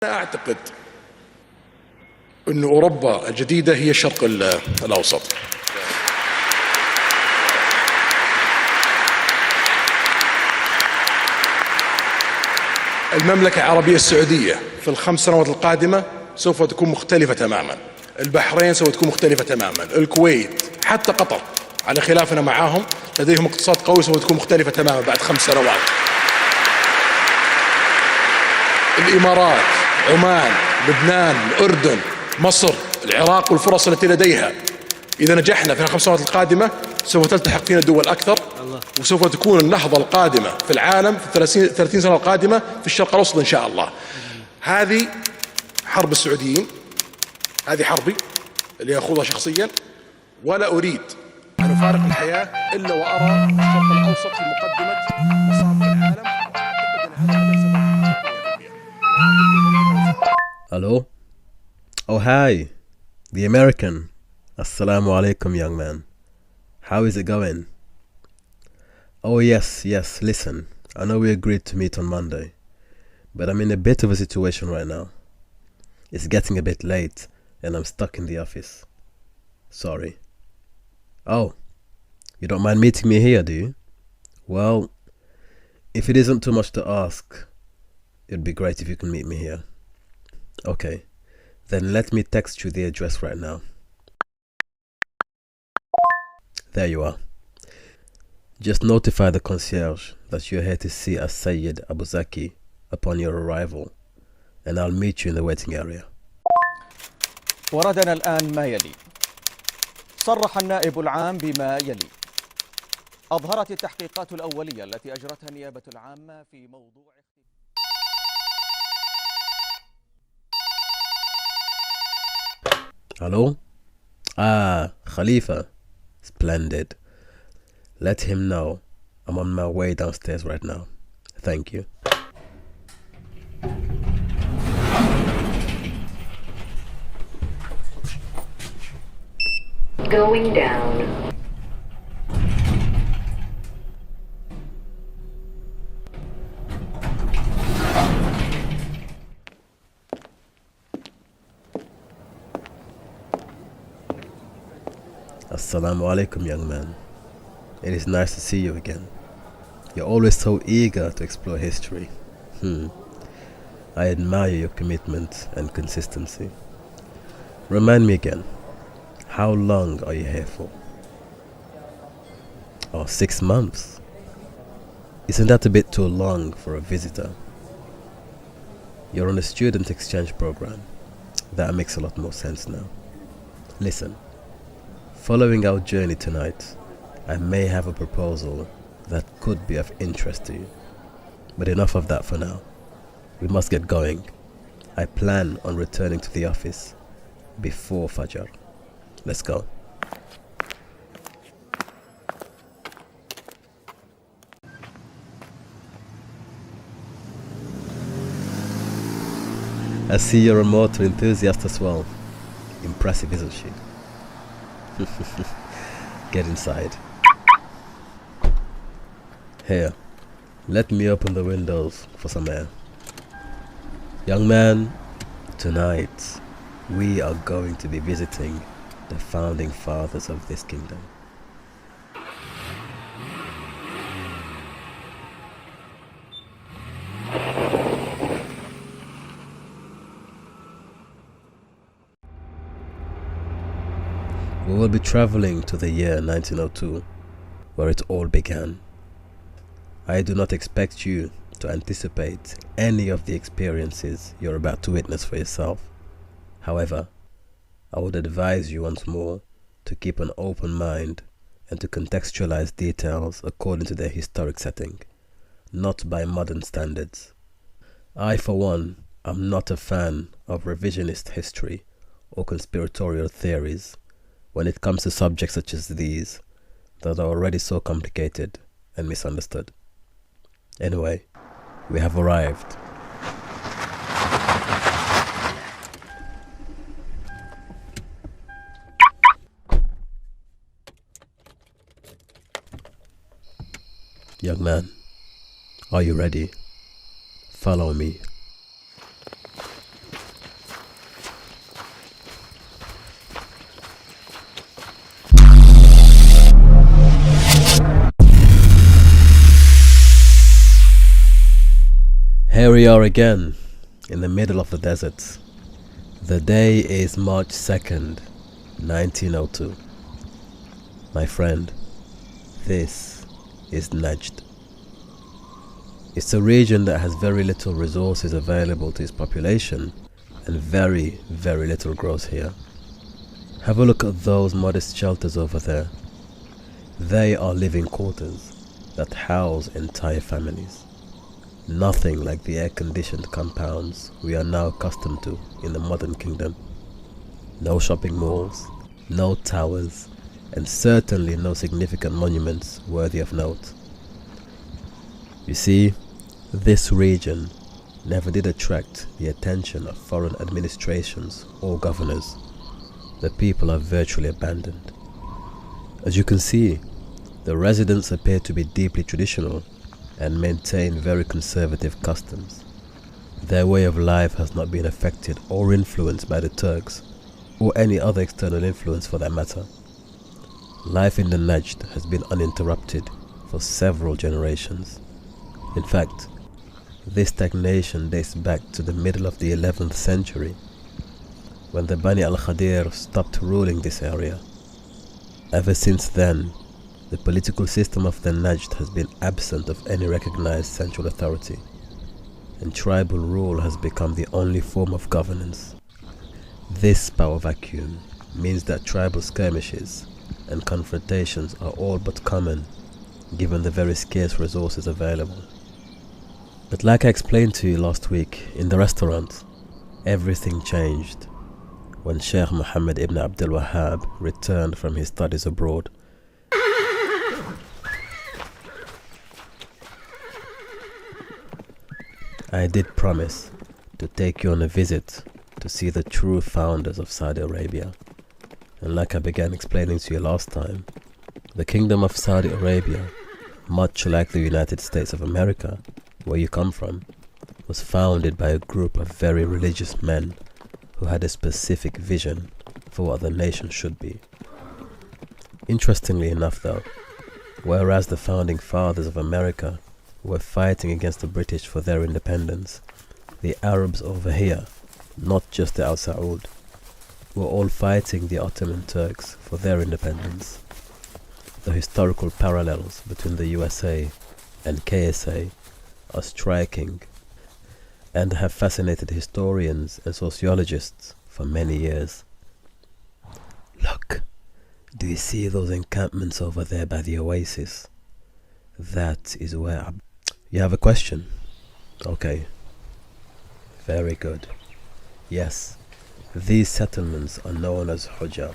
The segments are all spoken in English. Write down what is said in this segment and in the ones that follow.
أنا أعتقد أن أوروبا الجديدة هي الشرق الأوسط. المملكة العربية السعودية في ال5 سنوات القادمة سوف تكون مختلفة تماما. البحرين سوف تكون مختلفة تماما. الكويت، حتى قطر على خلافنا معاهم لديهم اقتصاد قوي سوف تكون مختلفة تماما بعد 5 سنوات. الإمارات، عمان، لبنان، الأردن، مصر، العراق والفرص التي لديها. إذا نجحنا في ال5 سنوات القادمة سوف تلتحق فينا دول أكثر، وسوف تكون النهضة القادمة في العالم في 30 سنة القادمة في الشرق الأوسط إن شاء الله. هذه حرب السعوديين، هذه حربي اللي أخوضها شخصيا، ولا أريد أن أفارق الحياة إلا وأرى الشرق الأوسط في مقدمة مصاف العالم. Hello? Oh, hi. The American. Assalamu alaikum, young man. How is it going? Oh, yes, listen. I know we agreed to meet on Monday, but I'm in a bit of a situation right now. It's getting a bit late, and I'm stuck in the office. Sorry. Oh, you don't mind meeting me here, do you? Well, if it isn't too much to ask, it'd be great if you can meet me here. Okay, then let me text you the address right now. There you are. Just notify the concierge that you're here to see Sayyid Abu Zaki upon your arrival, and I'll meet you in the waiting area. وردنا الآن ما يلي. صرح النائب العام بما يلي. أظهرت التحقيقات الأولية التي أجرتها النيابة العامة في موضوع Hello? Khalifa. Splendid. Let him know I'm on my way downstairs right now. Thank you. Going down. Assalamu alaikum, young man. It is nice to see you again. You're always so eager to explore history. I admire your commitment and consistency. Remind me again, how long are you here for? Oh, 6 months. Isn't that a bit too long for a visitor? You're on a student exchange program. That makes a lot more sense now. Listen, following our journey tonight, I may have a proposal that could be of interest to you. But enough of that for now. We must get going. I plan on returning to the office before Fajr. Let's go. I see you're a motor enthusiast as well. Impressive, isn't she? Get inside. Here, let me open the windows for some air. Young man, tonight we are going to be visiting the founding fathers of this kingdom. We will be traveling to the year 1902, where it all began. I do not expect you to anticipate any of the experiences you're about to witness for yourself. However, I would advise you once more to keep an open mind and to contextualize details according to their historic setting, not by modern standards. I, for one, am not a fan of revisionist history or conspiratorial theories when it comes to subjects such as these that are already so complicated and misunderstood. Anyway, we have arrived. Young man, are you ready? Follow me. Here we are again, in the middle of the desert. The day is March 2nd, 1902. My friend, this is Najd. It's a region that has very little resources available to its population and very, very little grows here. Have a look at those modest shelters over there. They are living quarters that house entire families. Nothing like the air-conditioned compounds we are now accustomed to in the modern kingdom. No shopping malls, no towers, and certainly no significant monuments worthy of note. You see, this region never did attract the attention of foreign administrations or governors. The people are virtually abandoned. As you can see, the residents appear to be deeply traditional and maintain very conservative customs. Their way of life has not been affected or influenced by the Turks, or any other external influence for that matter. Life in the Najd has been uninterrupted for several generations. In fact, this stagnation dates back to the middle of the 11th century, when the Bani al-Khadir stopped ruling this area. Ever since then, the political system of the Najd has been absent of any recognized central authority, and tribal rule has become the only form of governance. This power vacuum means that tribal skirmishes and confrontations are all but common, given the very scarce resources available. But like I explained to you last week in the restaurant, everything changed when Sheikh Muhammad ibn Abdul Wahhab returned from his studies abroad. I did promise to take you on a visit to see the true founders of Saudi Arabia. And like I began explaining to you last time, the Kingdom of Saudi Arabia, much like the United States of America, where you come from, was founded by a group of very religious men who had a specific vision for what the nation should be. Interestingly enough though, whereas the founding fathers of America were fighting against the British for their independence, the Arabs over here, not just the al-Saud, were all fighting the Ottoman Turks for their independence. The historical parallels between the USA and KSA are striking and have fascinated historians and sociologists for many years. Look, do you see those encampments over there by the oasis? That is where You have a question? Okay. Very good. Yes, these settlements are known as Hujar.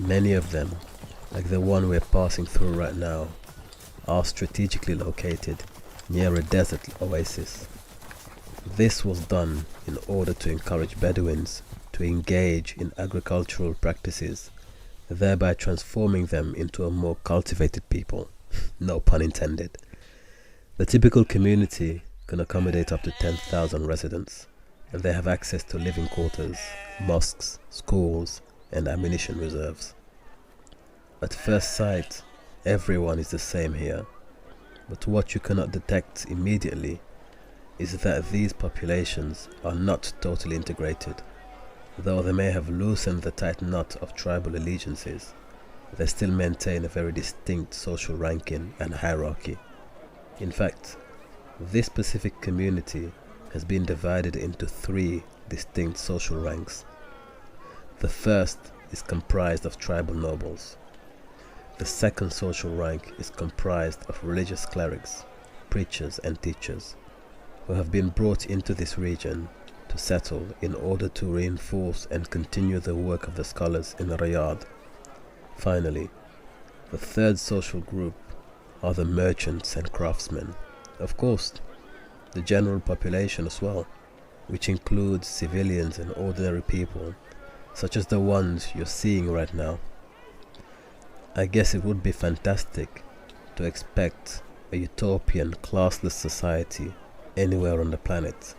Many of them, like the one we're passing through right now, are strategically located near a desert oasis. This was done in order to encourage Bedouins to engage in agricultural practices, thereby transforming them into a more cultivated people. No pun intended. The typical community can accommodate up to 10,000 residents, and they have access to living quarters, mosques, schools, and ammunition reserves. At first sight, everyone is the same here, but what you cannot detect immediately is that these populations are not totally integrated. Though they may have loosened the tight knot of tribal allegiances, they still maintain a very distinct social ranking and hierarchy. In fact, this specific community has been divided into 3 distinct social ranks. The first is comprised of tribal nobles. The second social rank is comprised of religious clerics, preachers and teachers, who have been brought into this region to settle in order to reinforce and continue the work of the scholars in Riyadh. Finally, the third social group are the merchants and craftsmen. Of course, the general population as well, which includes civilians and ordinary people, such as the ones you're seeing right now. I guess it would be fantastic to expect a utopian, classless society anywhere on the planet,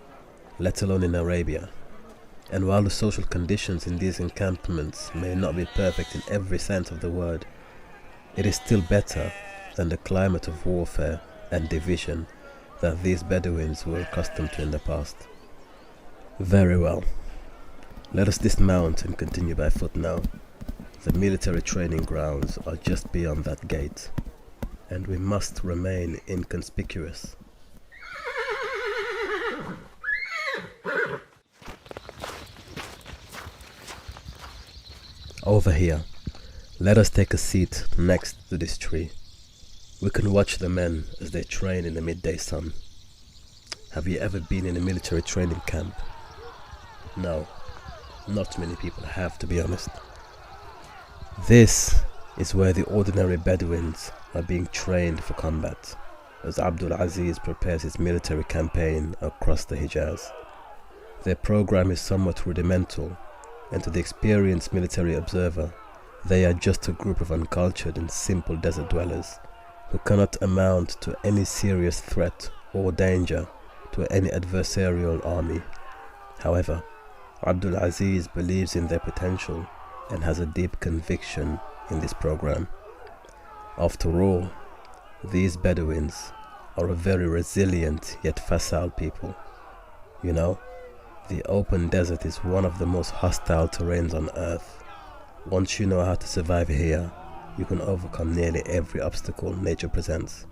let alone in Arabia. And while the social conditions in these encampments may not be perfect in every sense of the word, it is still better than the climate of warfare and division that these Bedouins were accustomed to in the past. Very well. Let us dismount and continue by foot now. The military training grounds are just beyond that gate, and we must remain inconspicuous. Over here, let us take a seat next to this tree. We can watch the men as they train in the midday sun. Have you ever been in a military training camp? No, not many people have, to be honest. This is where the ordinary Bedouins are being trained for combat, as Abdul Aziz prepares his military campaign across the Hijaz. Their program is somewhat rudimental, and to the experienced military observer, they are just a group of uncultured and simple desert dwellers who cannot amount to any serious threat or danger to any adversarial army. However, Abdul Aziz believes in their potential and has a deep conviction in this program. After all, these Bedouins are a very resilient yet facile people. You know, the open desert is one of the most hostile terrains on earth. Once you know how to survive here, you can overcome nearly every obstacle nature presents.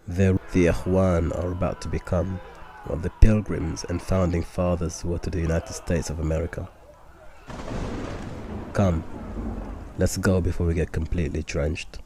The Ikhwan are about to become one of the pilgrims and founding fathers who were to the United States of America. Come, let's go before we get completely drenched.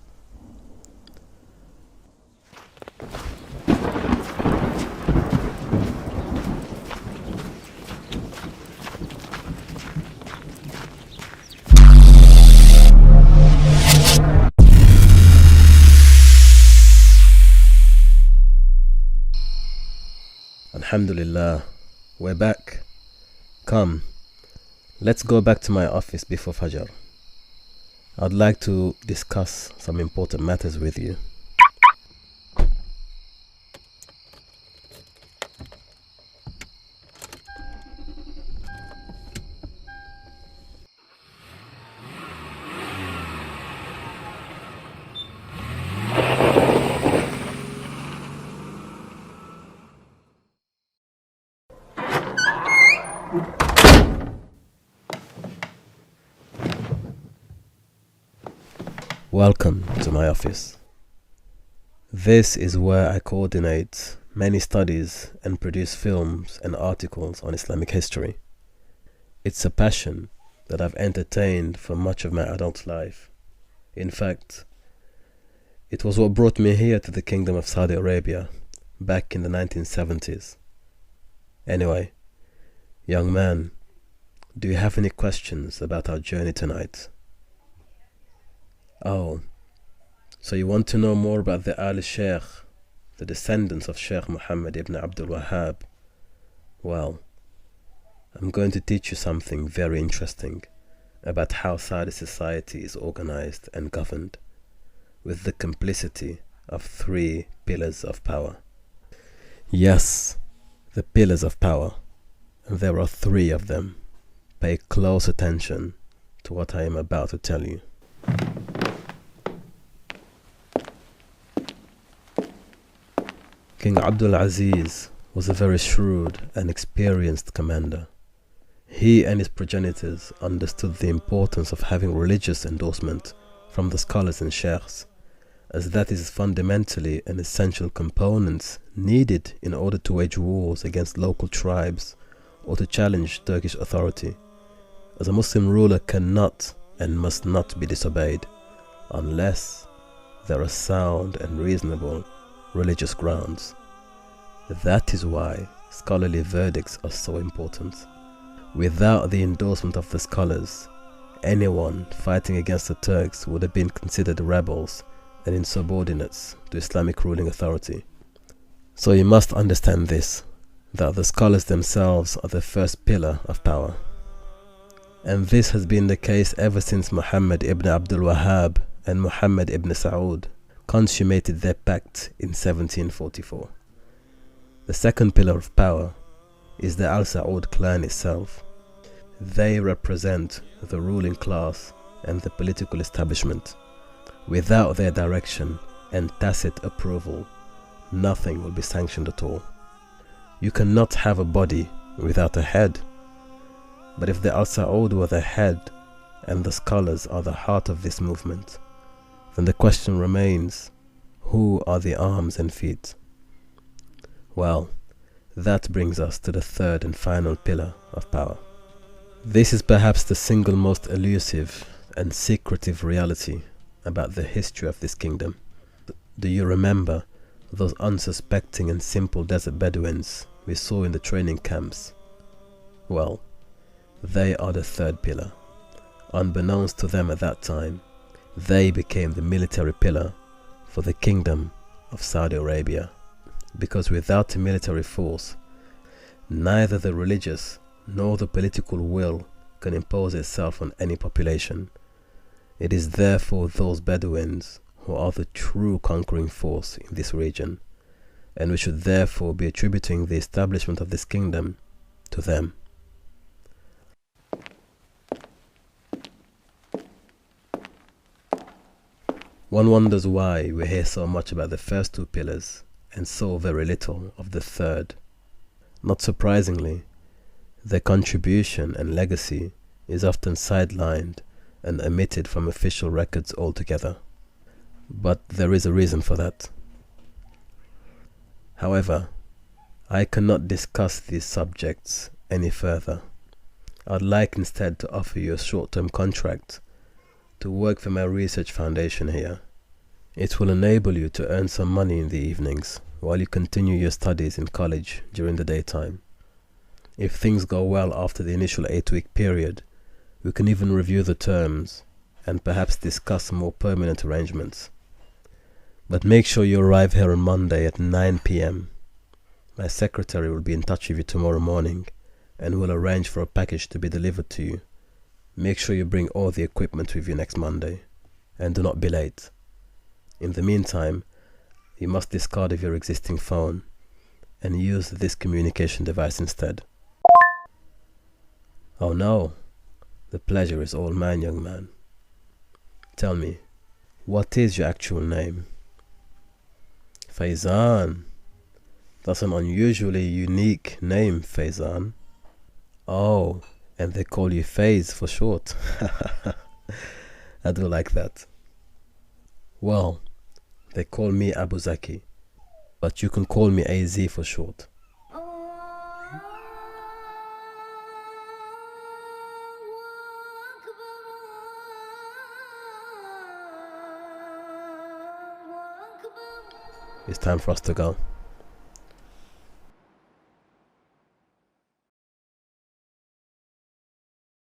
Alhamdulillah, we're back. Come, let's go back to my office before Fajr. I'd like to discuss some important matters with you. Welcome to my office. This is where I coordinate many studies and produce films and articles on Islamic history. It's a passion that I've entertained for much of my adult life. In fact, it was what brought me here to the Kingdom of Saudi Arabia back in the 1970s. Anyway, young man, do you have any questions about our journey tonight? Oh, so you want to know more about the Al-Sheikh, the descendants of Sheikh Muhammad ibn Abdul Wahhab? Well, I'm going to teach you something very interesting about how Saudi society is organized and governed, with the complicity of 3 pillars of power. Yes, the pillars of power, and there are 3 of them. Pay close attention to what I am about to tell you. King Abdul Aziz was a very shrewd and experienced commander. He and his progenitors understood the importance of having religious endorsement from the scholars and sheikhs, as that is fundamentally an essential component needed in order to wage wars against local tribes or to challenge Turkish authority, as a Muslim ruler cannot and must not be disobeyed unless there are sound and reasonable religious grounds. That is why scholarly verdicts are so important. Without the endorsement of the scholars, anyone fighting against the Turks would have been considered rebels and insubordinates to Islamic ruling authority. So you must understand this, that the scholars themselves are the first pillar of power. And this has been the case ever since Muhammad ibn Abdul Wahhab and Muhammad ibn Saud consummated their pact in 1744. The second pillar of power is the Al Saud clan itself. They represent the ruling class and the political establishment. Without their direction and tacit approval, nothing will be sanctioned at all. You cannot have a body without a head. But if the al-Saud were the head and the scholars are the heart of this movement, then the question remains, who are the arms and feet? Well, that brings us to the third and final pillar of power. This is perhaps the single most elusive and secretive reality about the history of this kingdom. Do you remember those unsuspecting and simple desert Bedouins we saw in the training camps? Well, they are the third pillar. Unbeknownst to them at that time, they became the military pillar for the kingdom of Saudi Arabia. Because without a military force, neither the religious nor the political will can impose itself on any population. It is therefore those Bedouins who are the true conquering force in this region, and we should therefore be attributing the establishment of this kingdom to them. One wonders why we hear so much about the first two pillars and so very little of the third. Not surprisingly, their contribution and legacy is often sidelined and omitted from official records altogether. But there is a reason for that. However, I cannot discuss these subjects any further. I'd like instead to offer you a short-term contract to work for my research foundation here. It will enable you to earn some money in the evenings while you continue your studies in college during the daytime. If things go well after the initial 8-week period, we can even review the terms and perhaps discuss more permanent arrangements. But make sure you arrive here on Monday at 9 p.m. My secretary will be in touch with you tomorrow morning and will arrange for a package to be delivered to you. Make sure you bring all the equipment with you next Monday, and do not be late. In the meantime, you must discard of your existing phone and use this communication device instead. Oh no, the pleasure is all mine, young man. Tell me, what is your actual name? Faizan. That's an unusually unique name, Faizan. Oh, and they call you Faiz for short. I do like that. Well, they call me Abu Zaki, but you can call me AZ for short. It's time for us to go.